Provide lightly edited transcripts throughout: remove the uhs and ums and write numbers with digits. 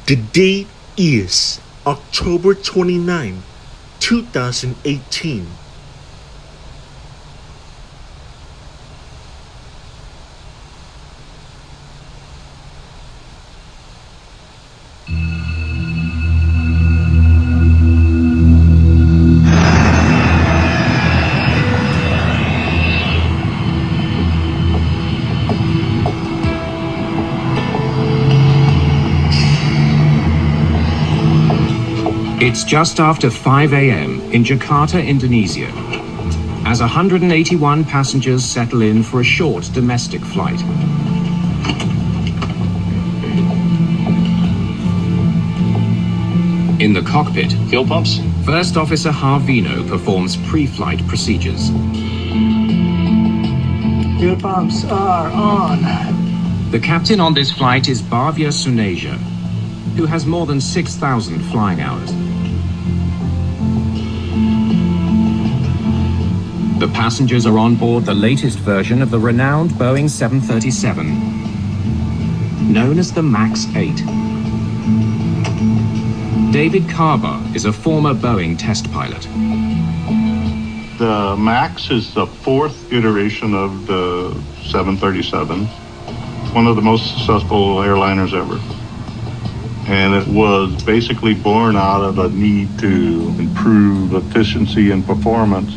The date is October 29, 2018. It's just after 5 a.m. in Jakarta, Indonesia, as 181 passengers settle in for a short domestic flight. In the cockpit, fuel pumps. First Officer Harvino performs pre-flight procedures. Fuel pumps are on. The captain on this flight is Bhavya Suneja, who has more than 6,000 flying hours. The passengers are on board the latest version of the renowned Boeing 737, known as the MAX 8. David Carver is a former Boeing test pilot. The MAX is the fourth iteration of the 737. It's one of the most successful airliners ever. And it was basically born out of a need to improve efficiency and performance.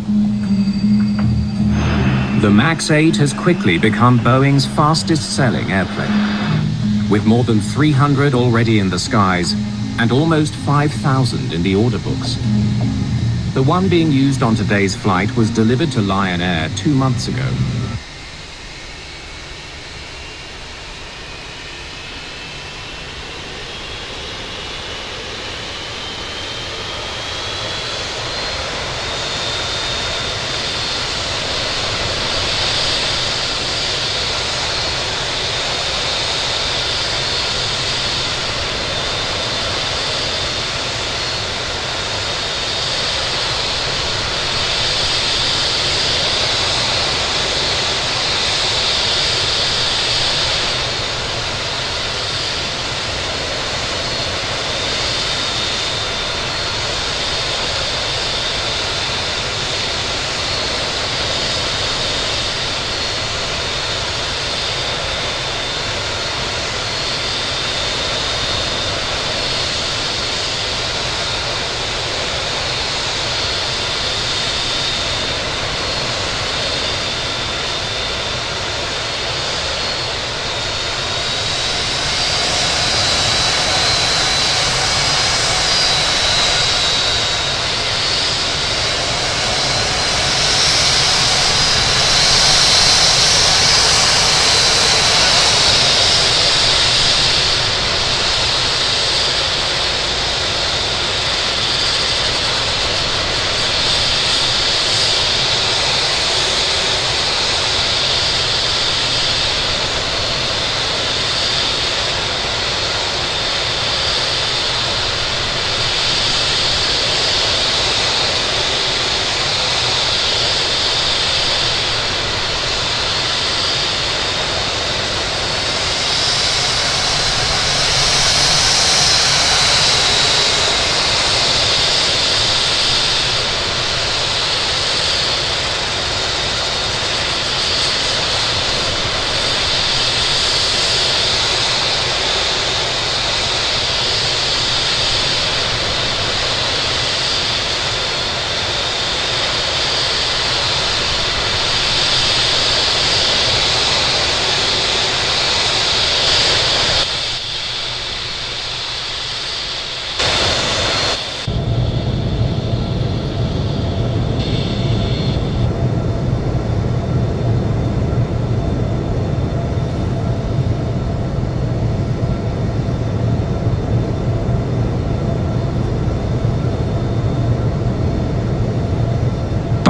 The MAX 8 has quickly become Boeing's fastest-selling airplane, with more than 300 already in the skies and almost 5,000 in the order books. The one being used on today's flight was delivered to Lion Air 2 months ago.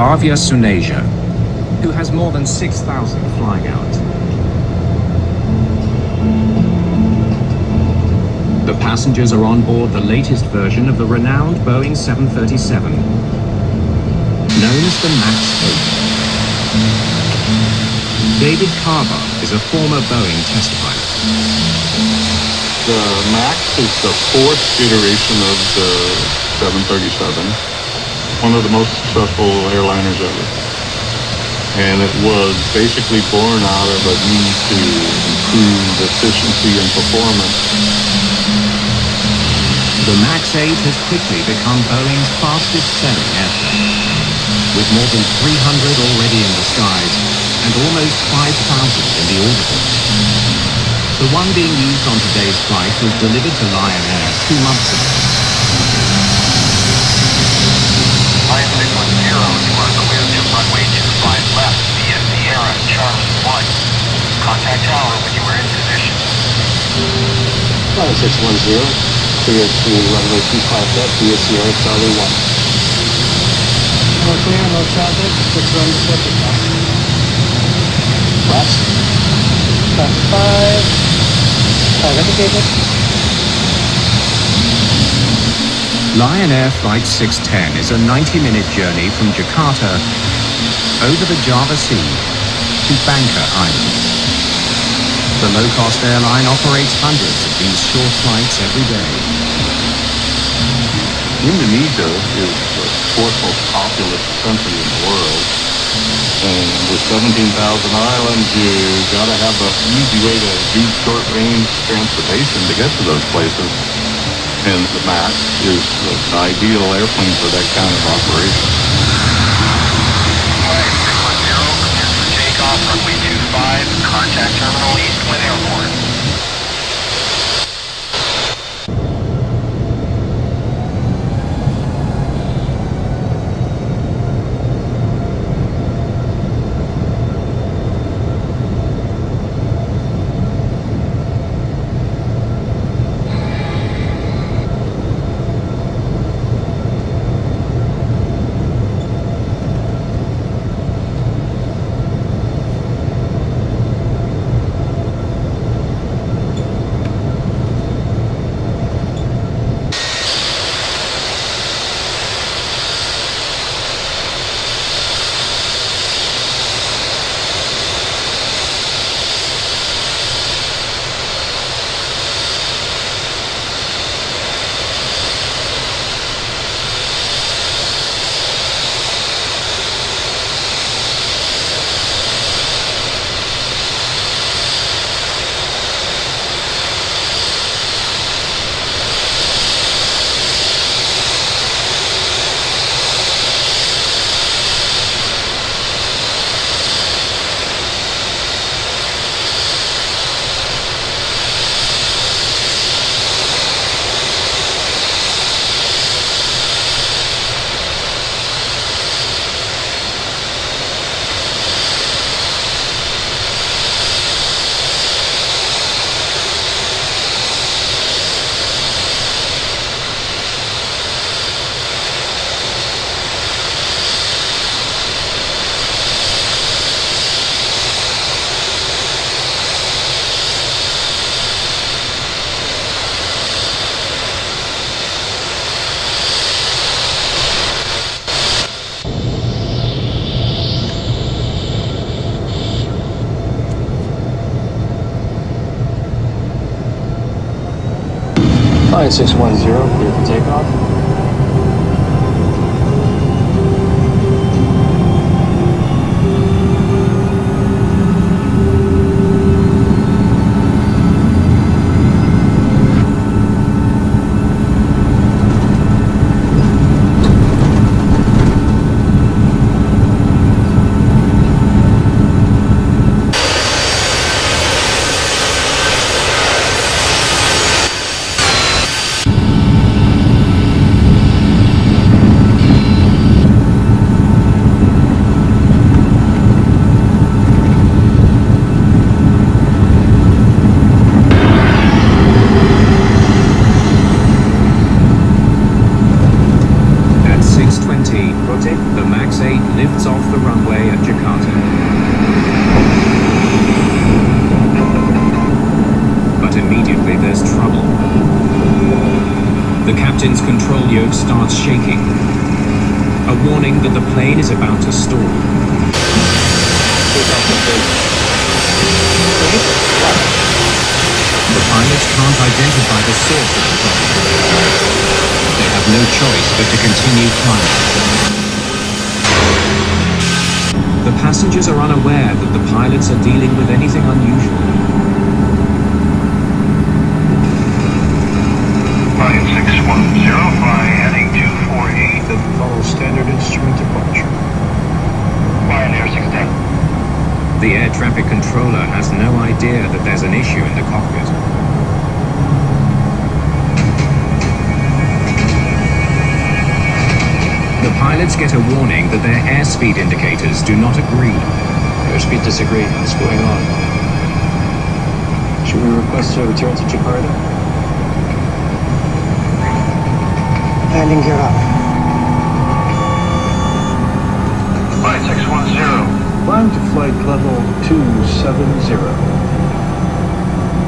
Bhavya Suneja, who has more than 6,000 flying hours. The passengers are on board the latest version of the renowned Boeing 737, known as the MAX 8. David Carver is a former Boeing test pilot. The MAX is the fourth iteration of the 737, one of the most successful airliners ever. And it was basically born out of a need to improve efficiency and performance. The MAX 8 has quickly become Boeing's fastest-selling airplane, with more than 300 already in the skies and almost 5,000 in the order books. The one being used on today's flight was delivered to Lion Air 2 months ago. Lion 610, you are clear to runway 25 left via Sierra Charlie 1. Contact tower when you are in position. Lion 610, clear to runway 25 left via Sierra Charlie 1. No clear, no traffic. Let's run the circuit now. West. Traffic 5. Indicated. Lion Air Flight 610 is a 90-minute journey from Jakarta over the Java Sea to Bangka Island. The low-cost airline operates hundreds of these short flights every day. Indonesia is the fourth most populous country in the world. And with 17,000 islands, you gotta have an easy way to do short-range transportation to get to those places. And the MAX is the ideal airplane for that kind of operation. Lion 610, clear for takeoff, runway 25, contact terminal east when airborne. Lion 610, clear for takeoff. The MAX 8 lifts off the runway at Jakarta. But immediately there's trouble. The captain's control yoke starts shaking. A warning that the plane is about to stall. the pilots can't identify the source of the problem. They have no choice but to continue climbing. The passengers are unaware that the pilots are dealing with anything unusual. Flight 610, fly heading 248. That follows standard instrument departure. Fly in Air 610. The air traffic controller has no idea that there's an issue in the cockpit. The pilots get a warning that their airspeed indicators do not agree. Airspeed disagree. What's going on? Should we request a return to Jakarta? Landing gear up. Flight 610. Climb to flight level 270.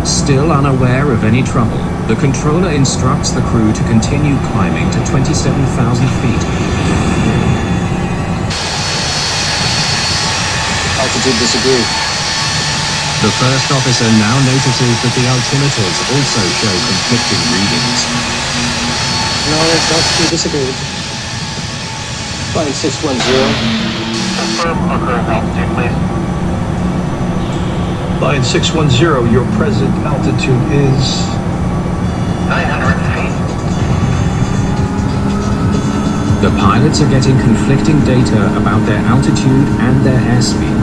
Still unaware of any trouble, the controller instructs the crew to continue climbing to 27,000 feet. Altitude disagree. The first officer now notices that the altimeters also show conflicting readings. No, altitude disagreed. Flight 610. Confirm our current altitude, please. Line 610, your present altitude is 900 feet. The pilots are getting conflicting data about their altitude and their airspeed.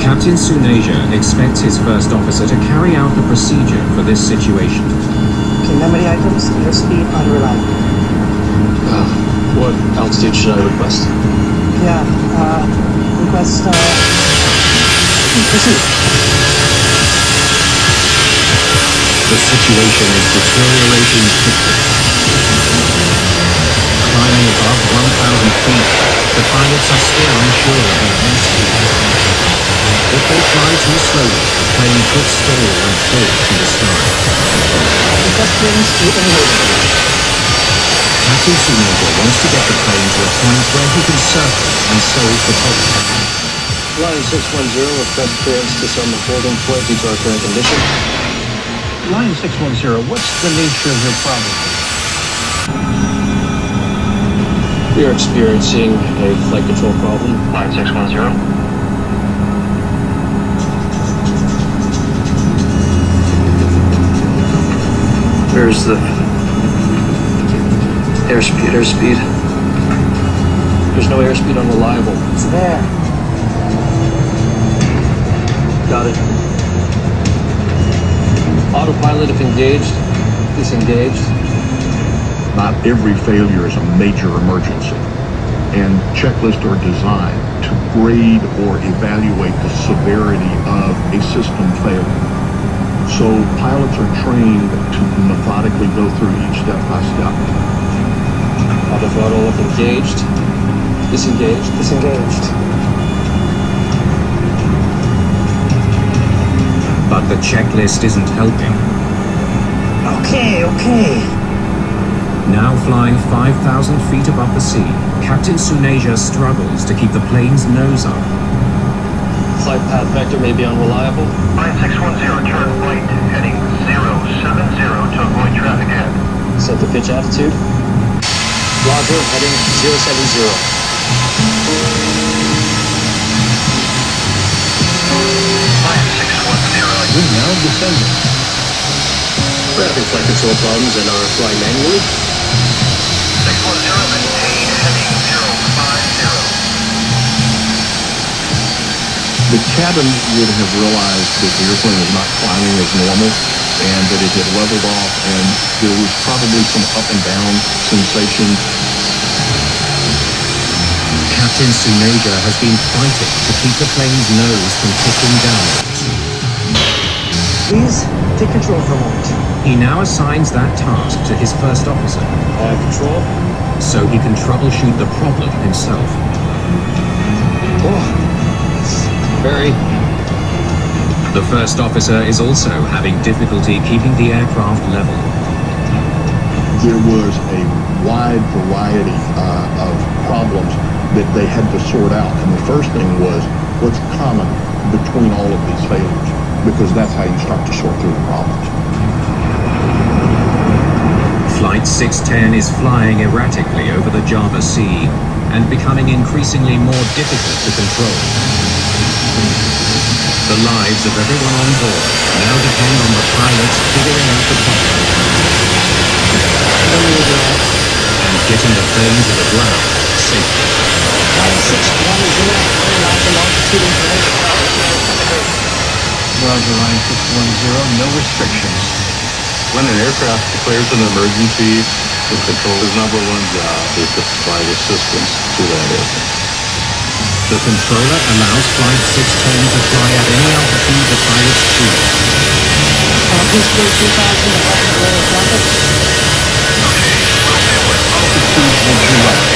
Captain Suneja expects his first officer to carry out the procedure for this situation. Okay, memory items, airspeed, unreliable. What altitude should I request? Yeah, request, proceed. The situation is deteriorating quickly. Climbing above 1,000 feet, the pilots are still unsure of their airspeed. If they fly too slowly, the plane could stall and fall from the sky. Request clearance to enable. Captain Suneja wants to get the plane to a point where he can circle and solve the problem. Line 610, request clearance to some holding point due to our current condition. line 610. What's the nature of your problem? We are experiencing a flight control problem. Flight 610. Where's the airspeed? There's no airspeed on reliable. It's there. Got it. Autopilot if engaged, disengaged. Not every failure is a major emergency, and checklists are designed to grade or evaluate the severity of a system failure. So pilots are trained to methodically go through each step by step. Autothrottle if engaged, disengaged. Disengaged. But the checklist isn't helping. Okay. Now flying 5,000 feet above the sea, Captain Suneja struggles to keep the plane's nose up. Flight path vector may be unreliable. Flight 610, turn right, heading 070 to avoid traffic ahead. Set the pitch attitude. Roger, heading 070. Flight 610. Good now, descending. We're having flight control problems and are flying manually. 610, maintain heading 050. The cabin would have realized that the airplane was not climbing as normal and that it had leveled off, and there was probably some up and down sensation. Captain Suneja has been fighting to keep the plane's nose from tipping downwards. Please, take control for a moment. He now assigns that task to his first officer, Control. so he can troubleshoot the problem himself. Very. The first officer is also having difficulty keeping the aircraft level. There was a wide variety of problems that they had to sort out, and the first thing was what's common between all of these failures. because that's how you start to sort through the problems. Flight 610 is flying erratically over the Java Sea and becoming increasingly more difficult to control. The lives of everyone on board now depend on the pilots figuring out the problem and getting the plane to the ground safely. Flight 610, line the longitude information. Roger, line 610, no restrictions. When an aircraft declares an emergency, the controller's number one job is to provide assistance to that aircraft. The controller allows Flight 610 to fly at any altitude the pilots choose. Please clear 2000 to flight control traffic. Altitude would you like?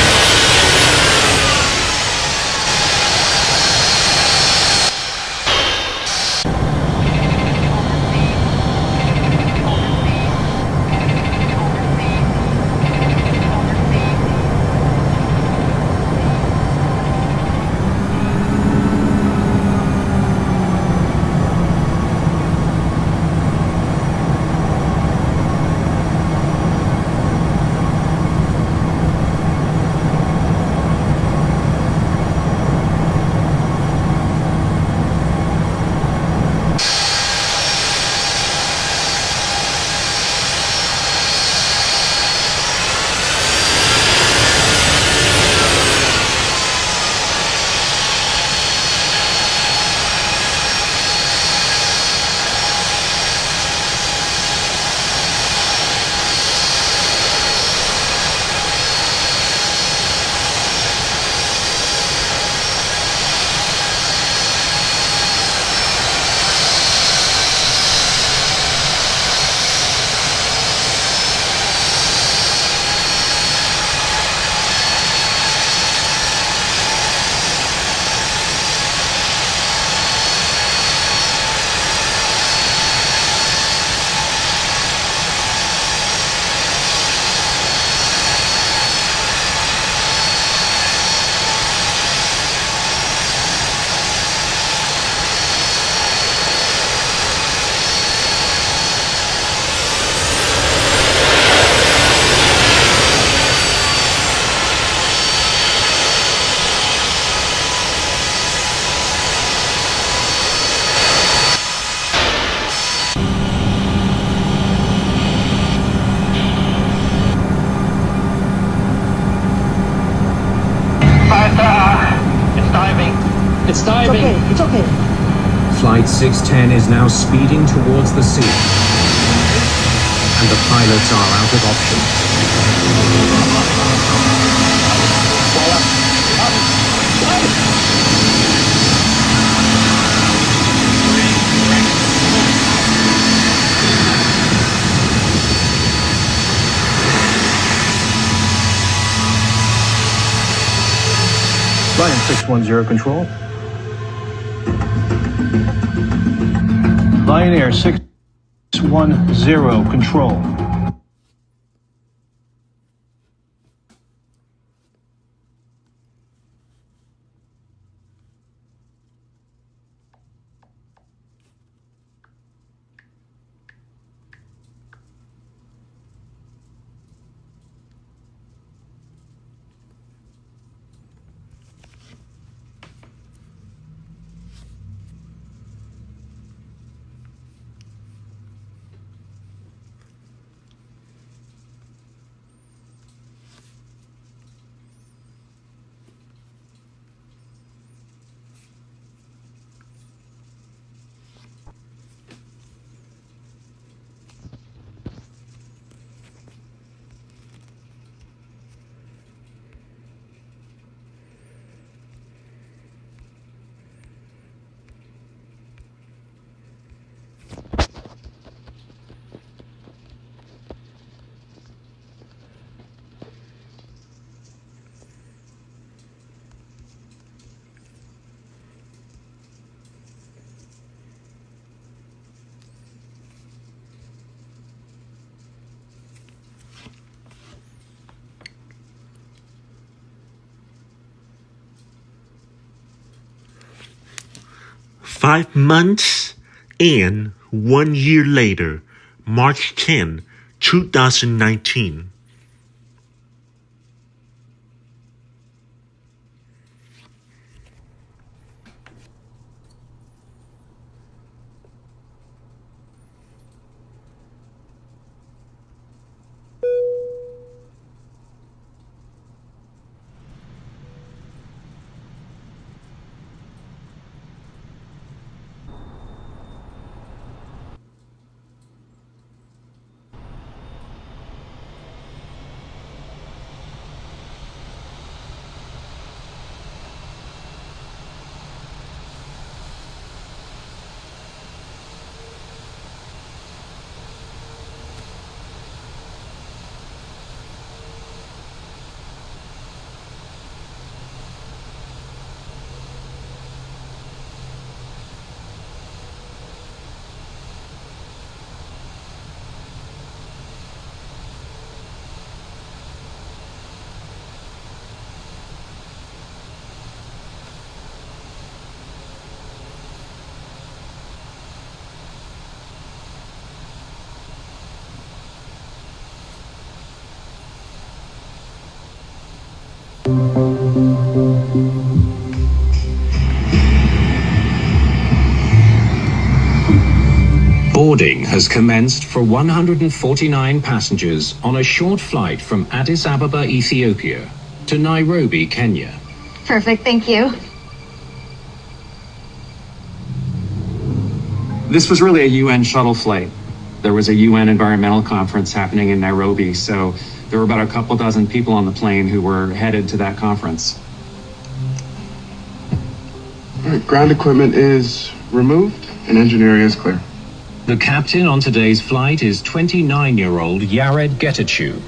It's diving. It's okay. Flight 610 is now speeding towards the sea, and the pilots are out of options. Lion 610 control. Lion Air 610 control. Five months And 1 year later, March 10, 2019. Boarding has commenced for 149 passengers on a short flight from Addis Ababa, Ethiopia, to Nairobi, Kenya. Perfect, thank you. This was really a UN shuttle flight. There was a UN environmental conference happening in Nairobi, so there were about a couple dozen people on the plane who were headed to that conference. All right, ground equipment is removed and engineering is clear. The captain on today's flight is 29-year-old Yared Getachew.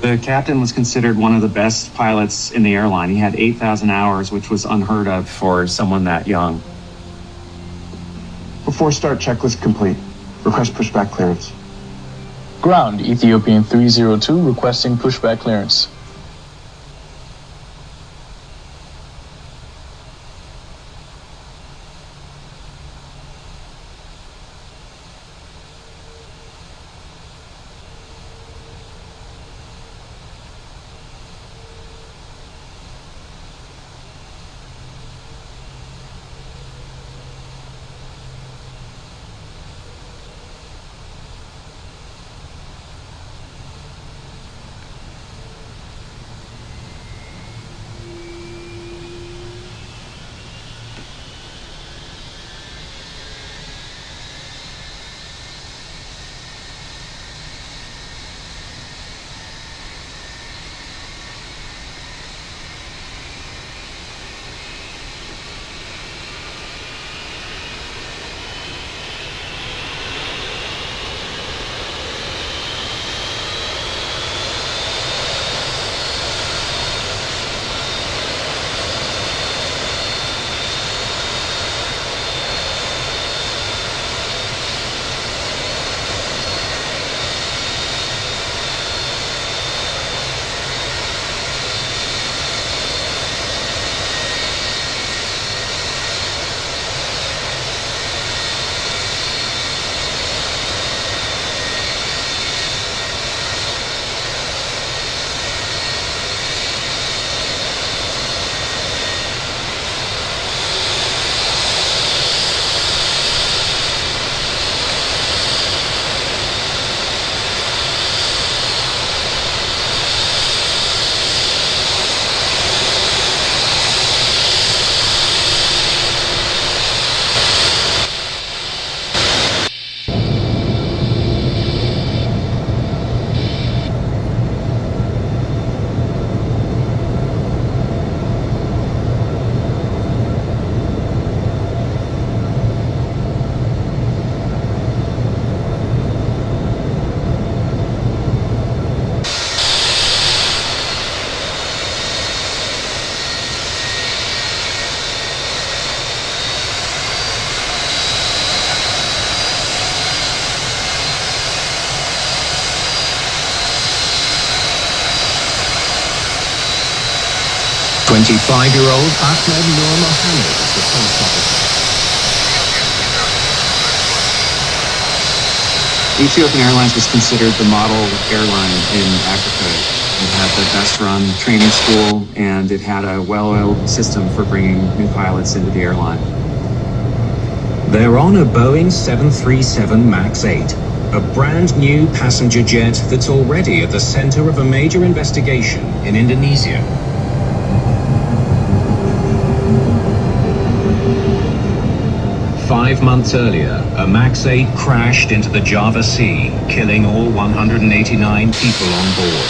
The captain was considered one of the best pilots in the airline. He had 8,000 hours, which was unheard of for someone that young. Before start, checklist complete. Request pushback clearance. Ground, Ethiopian 302 requesting pushback clearance. Twenty-five-year-old Ahmed Nur Mohammed is the first officer. Ethiopian Airlines was considered the model airline in Africa. It had the best run training school, and it had a well-oiled system for bringing new pilots into the airline. They're on a Boeing 737 MAX 8, a brand new passenger jet that's already at the center of a major investigation in Indonesia. Five months earlier, a MAX 8 crashed into the Java Sea, killing all 189 people on board.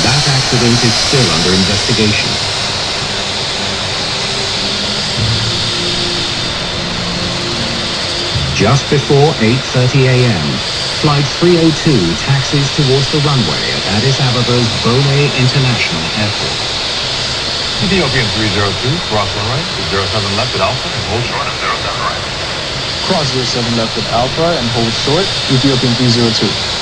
That accident is still under investigation. Just before 8:30 a.m., Flight 302 taxis towards the runway at Addis Abeba's Bole International Airport. Ethiopian 302, cross runway, 07 left at Alpha and hold short of 07 right. Cross 07 left at Alpha and hold short, Ethiopian 302.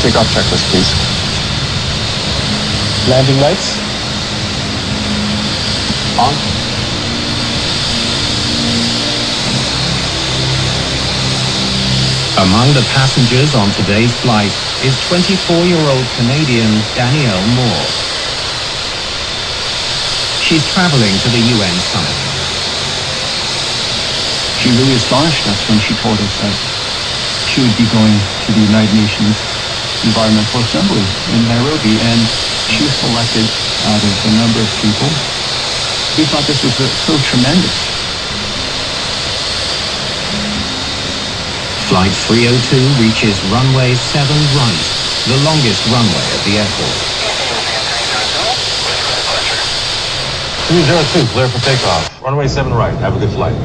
takeoff checklist, please. Landing lights. On. Among the passengers on today's flight is 24-year-old Canadian Danielle Moore. She's traveling to the UN summit. She really astonished us when she told us that she would be going to the United Nations Environmental Assembly in Nairobi, and she was selected out of a number of people. We thought this was so tremendous. Flight 302 reaches runway 7 right, the longest runway at the airport. 302, clear for takeoff. Runway 7 right. Have a good flight.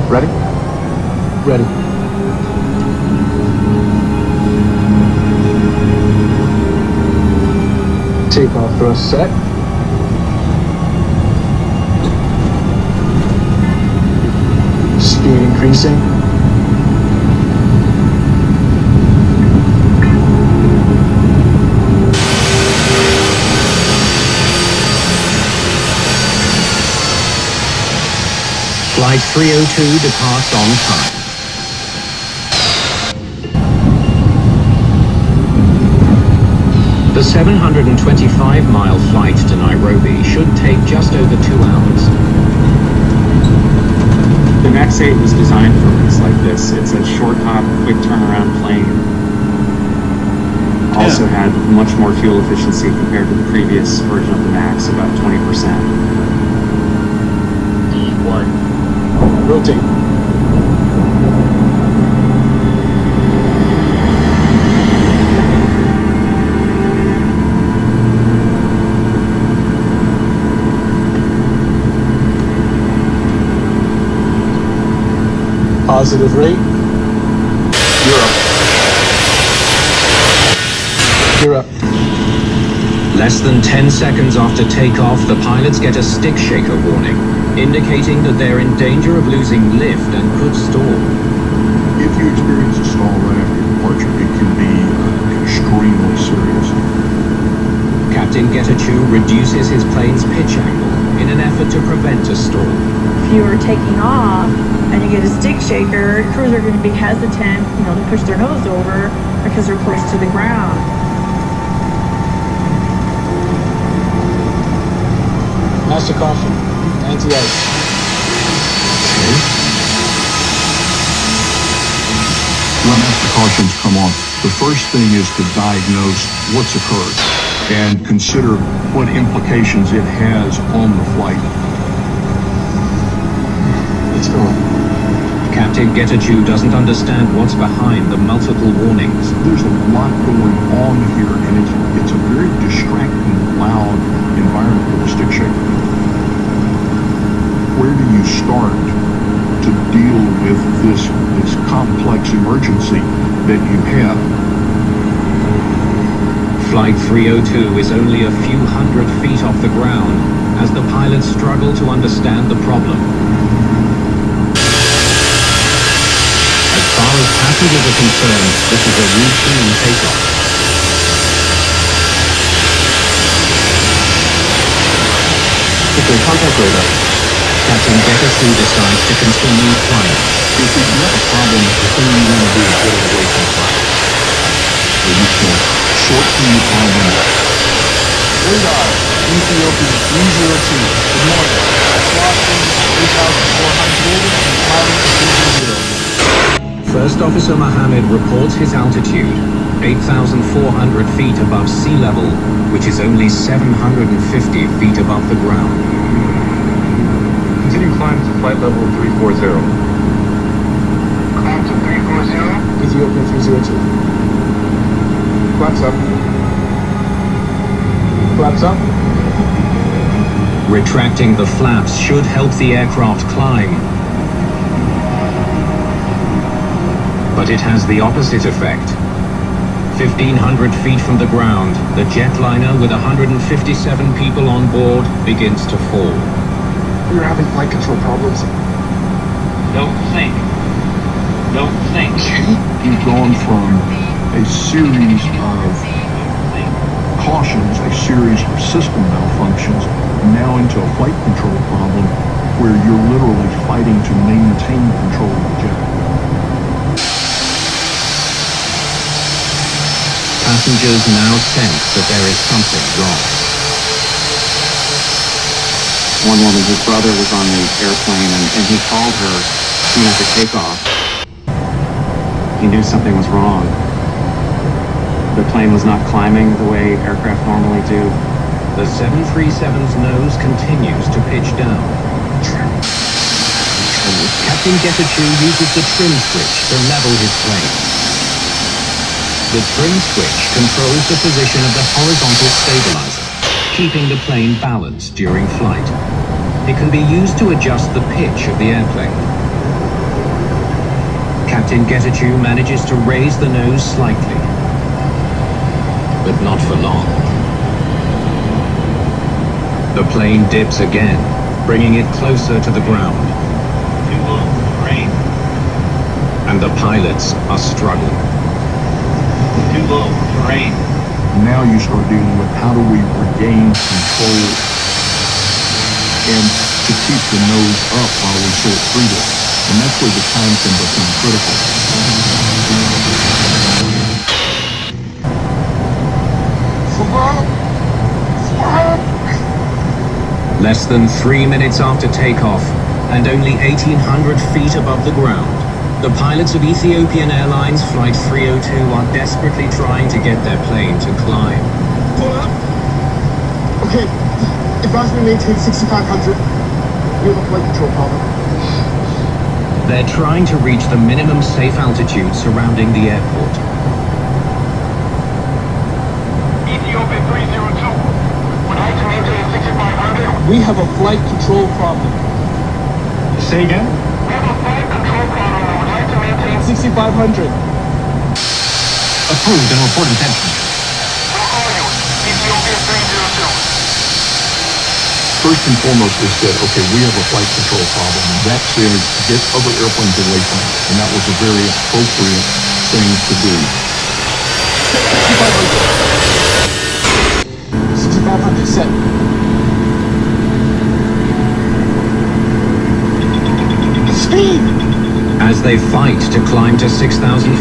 Ready? Ready. Takeoff thrust set. Speed increasing. Flight 302 departs on time. The 725-mile flight to Nairobi should take just over 2 hours. The MAX 8 was designed for routes like this. It's a short hop, quick turnaround plane. Also had much more fuel efficiency compared to the previous version of the MAX, about 20%. D1. Rotate. Positive rate. You're up. Less than 10 seconds after takeoff, the pilots get a stick shaker warning, indicating that they're in danger of losing lift and could stall. If you experience a stall right after departure, it can be extremely serious. Captain Getachew reduces his plane's pitch angle in an effort to prevent a stall. If you are taking off and you get a stick shaker, crews are going to be hesitant, to push their nose over because they're close to the ground. Master caution. Anti-ice. When master cautions come on, the first thing is to diagnose what's occurred and consider what implications it has on the flight. It's going. Captain Getachew doesn't understand what's behind the multiple warnings. There's a lot going on here, and it's a very distracting, loud environment with a stick shaker. Where do you start to deal with this complex emergency that you have? Flight 302 is only a few hundred feet off the ground as the pilots struggle to understand the problem. As far as passengers are concerned, this is a routine takeoff. Okay, contact radar. Captain Getachew decides to continue flying. If you have a problem, the thing you want to do is get it away from the flight. So you can shorten your time. Radar, Ethiopia 302. Good morning. Crossing 8,400 and climbing to 300. First Officer Mohammed reports his altitude, 8,400 feet above sea level, which is only 750 feet above the ground. Continue climb to flight level 340. Climb to 340. Ethiopia 302. Flaps up. Flaps up. Retracting the flaps should help the aircraft climb. But it has the opposite effect. 1,500 feet from the ground, the jetliner with 157 people on board begins to fall. We're having flight control problems. Don't sink. Don't sink. You've gone from a series of cautions, a series of system malfunctions, now into a flight control problem where you're literally fighting to maintain control of the jet. Passengers now sense that there is something wrong. One woman, his brother was on the airplane and he called her soon after takeoff. He knew something was wrong. The plane was not climbing the way aircraft normally do. The 737's nose continues to pitch down. Captain Getachew uses the trim switch to level his plane. The trim switch controls the position of the horizontal stabilizer, keeping the plane balanced during flight. It can be used to adjust the pitch of the airplane. Captain Getachew manages to raise the nose slightly, but not for long. The plane dips again, bringing it closer to the ground. Too low. Rain. And the pilots are struggling. Too low. Rain. Now you start dealing with how do we regain control and to keep the nose up while we sort through this. And that's where the time can become critical. Less than 3 minutes after takeoff, and only 1,800 feet above the ground, the pilots of Ethiopian Airlines Flight 302 are desperately trying to get their plane to climb. Pull up. Okay, advise me maintain 6,500. We have a flight control problem. They're trying to reach the minimum safe altitude surrounding the airport. Ethiopia 302. Would like to maintain 6,500. We have a flight control problem. Say again? We have a flight control problem. I would like to maintain 6,500. Approved and report attention. We'll call you. Ethiopia 302. First and foremost, they said, okay, we have a flight control problem. And that said, get other airplanes away from it. And that was a very appropriate thing to do. 6,500 set. Speed! As they fight to climb to 6,500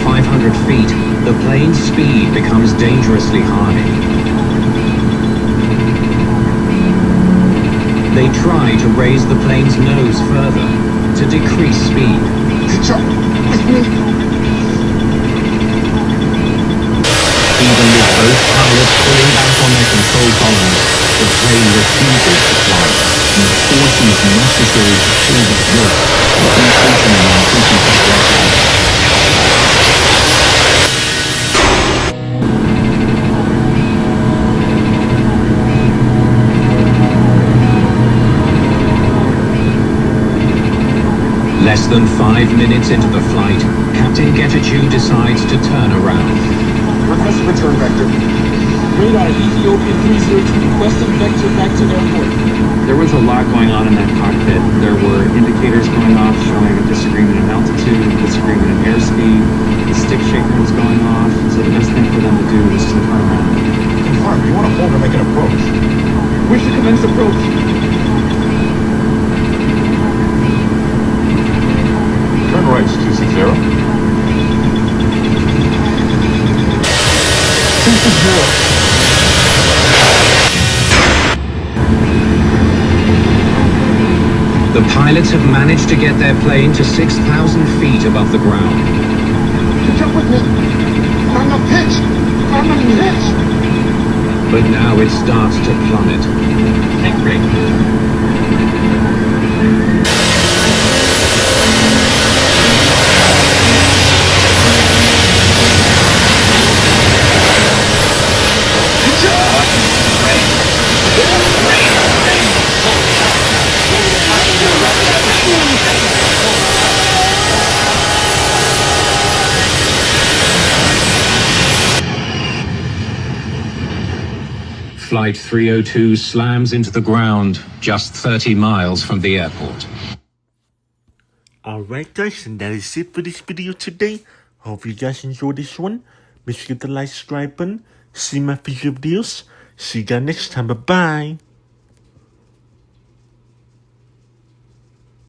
feet, the plane's speed becomes dangerously high. They try to raise the plane's nose further to decrease speed. Even with both pilots pulling back on their control columns, the plane refuses to fly. And the forces necessary to pull the jerk are increasing and increasing progressively. Less than 5 minutes into the flight, Captain Getachew decides to turn around. Request return vector. Radar Ethiopian 302 requesting vector back to airport. There was a lot going on in that cockpit. There were indicators going off showing a disagreement in altitude, disagreement in airspeed. The stick shaker was going off, so the best thing for them to do was to turn around. Confirm. You want to hold or make an approach? Wish to commence approach. Turn right, 260. 260. The pilots have managed to get their plane to 6,000 feet above the ground. Catch up with me. I'm not pitch. I'm not pitch. But now it starts to plummet. Take break. Flight 302 slams into the ground just 30 miles from the airport. Alright guys, and that is it for this video today. Hope you guys enjoyed this one. Make sure to hit the like, subscribe button. See my future videos. See you guys next time. Bye bye.